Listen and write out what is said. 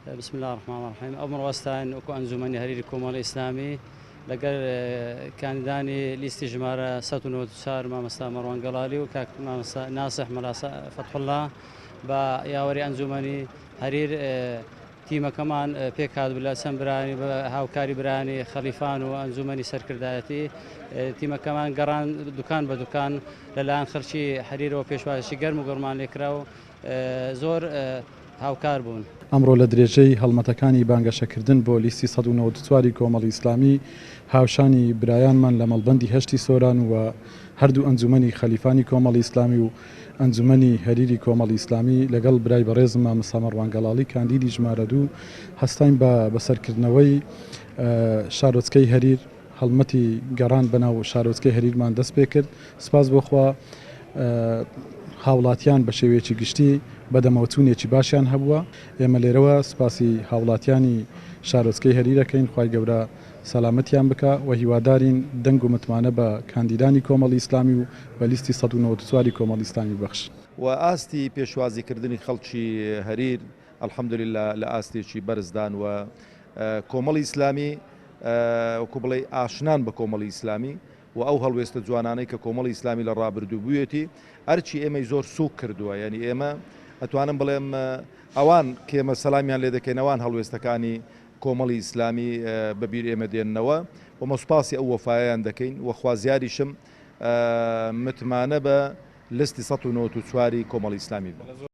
بسم الله الرحمن الرحيم. أمر وستان وكو أنجمني هريري كومال إسلامي لقر كان داني الاستجمار ستون وتسار ما مستا مروان قلالي وكاك ما مستا ناصح ملا فتح الله با ياوري أنجمني هرير تيمة كمان بيك هاد بلا سمبراني هاوكاري براني خليفان وأنجمني سركرداتي تيمة كمان قران دكان بدكان للآن خرشي حرير وبيشواشي قرم وقرمان لكراو زور هاوکار بوون. ئەمڕۆ لە درێژەی هەڵمەتەکانی بانگەشەکردن بۆ لیستی 1940 کۆمەڵی ئیسلامی هاوشانی برایانمان لە مەڵبەندی هەشتی سۆران و هەردوو ئەنجومەنی خەلیفانی کۆمەڵی ئیسلامی و ئەنجومەنی هەریری کۆمەڵی ئیسلامی لەگەڵ برای بەڕێزم مامۆستا مەڕوان گەڵاڵی کاندیدی ژمارە 2 هەستاین بە بەسەرکردنەوەی شارۆچکەی هەریر هەڵمەتی گەڕان بەناو شارۆچکەی هەریرمان دەست پێ کرد. سپاس بۆخوا هاوڵاتیان بە شێوەیەکی گشتی بەدەمەوتونێکی باشیان هەبووە. ئێمە لێرەوە سپاسی هاوڵاتیانی شارۆچکەی هەریرەکەین، خوای گەورە سەلامەتیان بکە و هیوادارین دەنگ و متمانە بە کاندیدانی کۆمەڵی ئیسلامی و بە لیستی 1940 کۆمەڵی ئیسلامی بەخش. و ئاستی پێشوازیکردنی خەڵکی هەریر ئەلحەمدولیلا لە ئاستێکی بەرزدان و کۆمەڵی ئیسلامی وەکو بڵێ ئاشنان بە کۆمەڵی ئیسلامی و ئەو هەڵوێستە جوانانەی کە کۆمەڵی ئیسلامی لە ڕابردوو بوویەتی ئەرچی ئێمەی زۆر سوک کردووە، یعنی ئێمە ئەتوانم بڵێم ئەوان کێمە سەلامیان لێ دەکەین ئەوان هەڵوێستەکانی کۆمەڵی ئیسلامی بەبیر ئێمە دێننەوە و مەسپاسی ئەو وەفایان دەکەین و خوازیاریشم متمانە بە لستی 1940 کۆمەڵی ئیسلامی بوو.